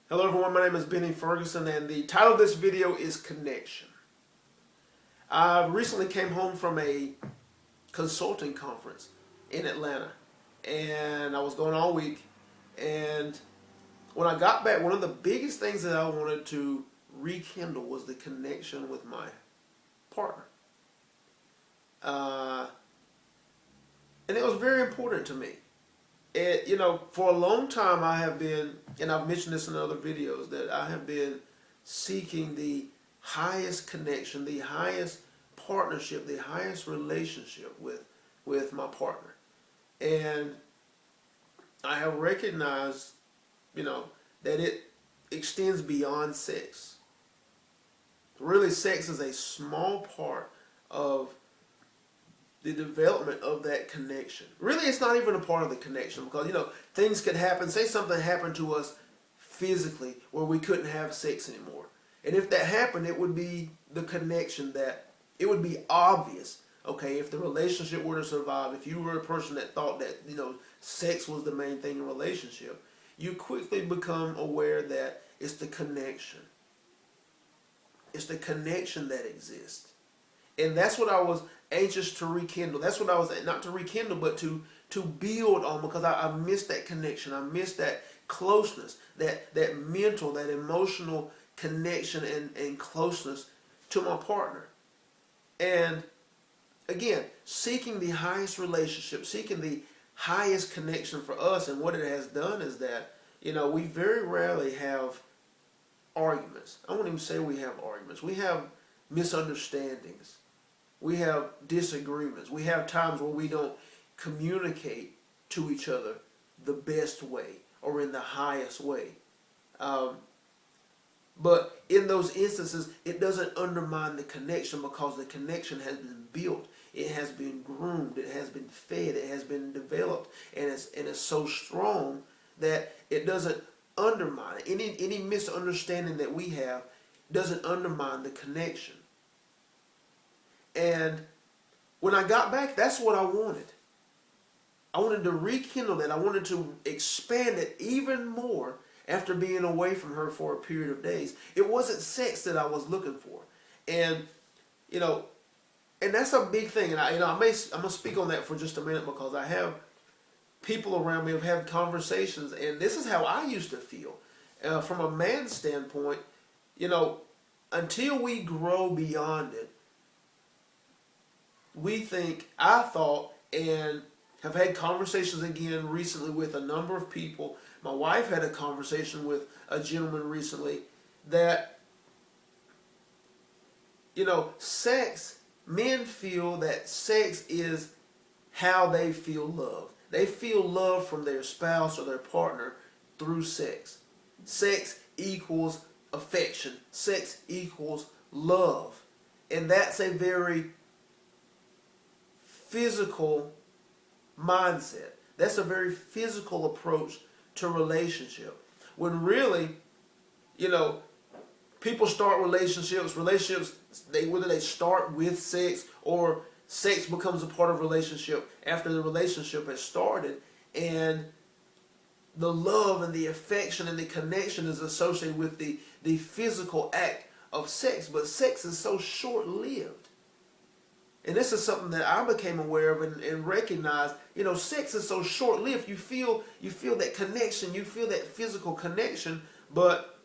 Hello everyone, my name is Benny Ferguson and the title of this video is Connection. I recently came home from a consulting conference in Atlanta and I was going all week, and when I got back, one of the biggest things that I wanted to rekindle was the connection with my partner. And it was very important to me. For a long time I have been, and I've mentioned this in other videos, that I have been seeking the highest connection, the highest partnership, the highest relationship with my partner. And I have recognized, that it extends beyond sex. Really, sex is a small part of the development of that connection. Really, it's not even a part of the connection because, things could happen. Say something happened to us physically where we couldn't have sex anymore. And if that happened, it would be the connection that, it would be obvious, okay, if the relationship were to survive, if you were a person that thought that, sex was the main thing in a relationship, you quickly become aware that it's the connection. It's the connection that exists. And that's what I was anxious to rekindle. That's what I was, not to rekindle, but to build on, because I missed that connection. I missed that closeness, that mental, that emotional connection and closeness to my partner. And again, seeking the highest relationship, seeking the highest connection for us, and what it has done is that, we very rarely have arguments. I won't even say we have arguments. We have misunderstandings. We have disagreements. We have times where we don't communicate to each other the best way or in the highest way. But in those instances, it doesn't undermine the connection because the connection has been built. It has been groomed. It has been fed. It has been developed. And it's so strong that it doesn't undermine it. Any misunderstanding that we have doesn't undermine the connection. And when I got back, that's what I wanted. I wanted to rekindle that. I wanted to expand it even more after being away from her for a period of days. It wasn't sex that I was looking for. And, and that's a big thing. And I'm going to speak on that for just a minute because I have people around me who have had conversations, and this is how I used to feel. From a man's standpoint, until we grow beyond it, I thought, and have had conversations again recently with a number of people. My wife had a conversation with a gentleman recently that, sex, men feel that sex is how they feel love. They feel love from their spouse or their partner through sex. Sex equals affection. Sex equals love. And that's a very physical mindset. That's a very physical approach to relationship. When really, people start relationships, whether they start with sex or sex becomes a part of a relationship after the relationship has started, and the love and the affection and the connection is associated with the physical act of sex. But sex is so short-lived. And this is something that I became aware of and recognized. Sex is so short-lived. You feel that connection. You feel that physical connection. But,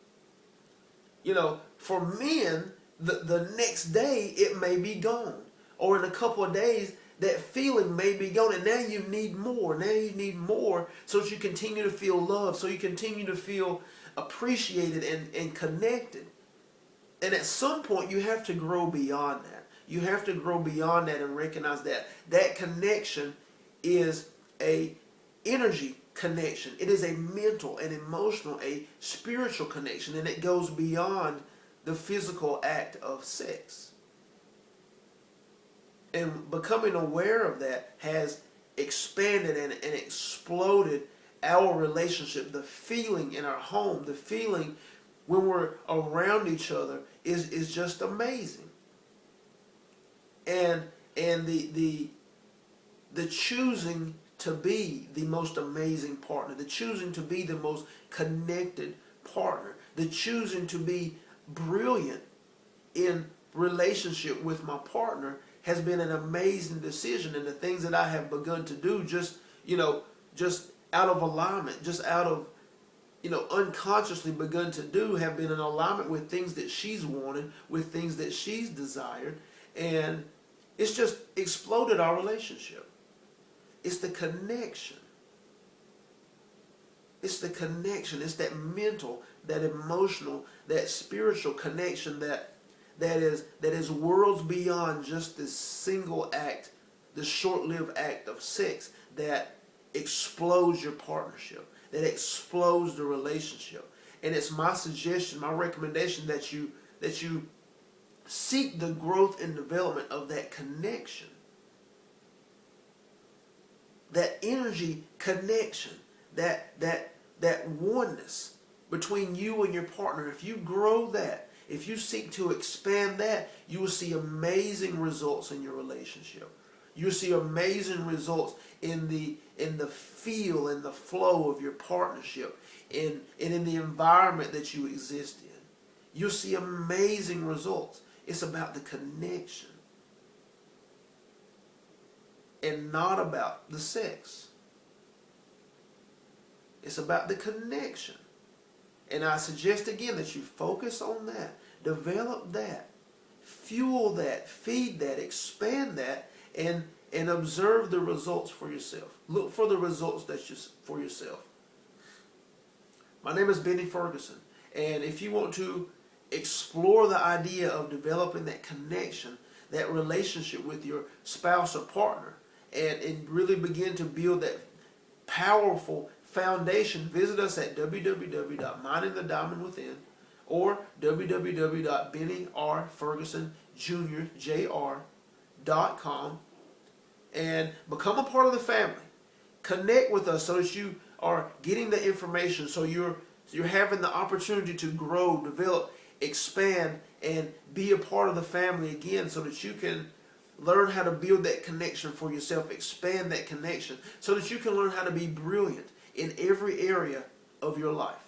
for men, the next day it may be gone. Or in a couple of days, that feeling may be gone. And now you need more. Now you need more so that you continue to feel loved. So you continue to feel appreciated and connected. And at some point, you have to grow beyond that. You have to grow beyond that and recognize that that connection is a energy connection. It is a mental, an emotional, a spiritual connection, and it goes beyond the physical act of sex. And becoming aware of that has expanded and exploded our relationship. The feeling in our home, the feeling when we're around each other is just amazing. And the choosing to be the most amazing partner, the choosing to be the most connected partner, the choosing to be brilliant in relationship with my partner has been an amazing decision. And the things that I have begun to do just, just out of alignment, just out of, unconsciously begun to do have been in alignment with things that she's wanted, with things that she's desired. And it's just exploded our relationship. It's the connection. It's the connection. It's that mental, that emotional, that spiritual connection that is worlds beyond just this single act, this short-lived act of sex that explodes your partnership, that explodes the relationship. And it's my suggestion, my recommendation that you seek the growth and development of that connection, that energy connection, that oneness between you and your partner. If you grow that, if you seek to expand that, you will see amazing results in your relationship. You will see amazing results in the feel and the flow of your partnership, and in the environment that you exist in. You'll see amazing results. It's about the connection and not about the sex. It's about the connection. And I suggest again that you focus on that, develop that, fuel that, feed that, expand that, and observe the results for yourself. Look for the results for yourself. My name is Benny Ferguson, and if you want to explore the idea of developing that connection, that relationship with your spouse or partner, and really begin to build that powerful foundation, visit us at www.mindingthediamondwithin or www.bennyrfergusonjr.com and become a part of the family. Connect with us so that you are getting the information, so you're having the opportunity to grow, develop, expand, and be a part of the family again, so that you can learn how to build that connection for yourself, expand that connection, so that you can learn how to be brilliant in every area of your life.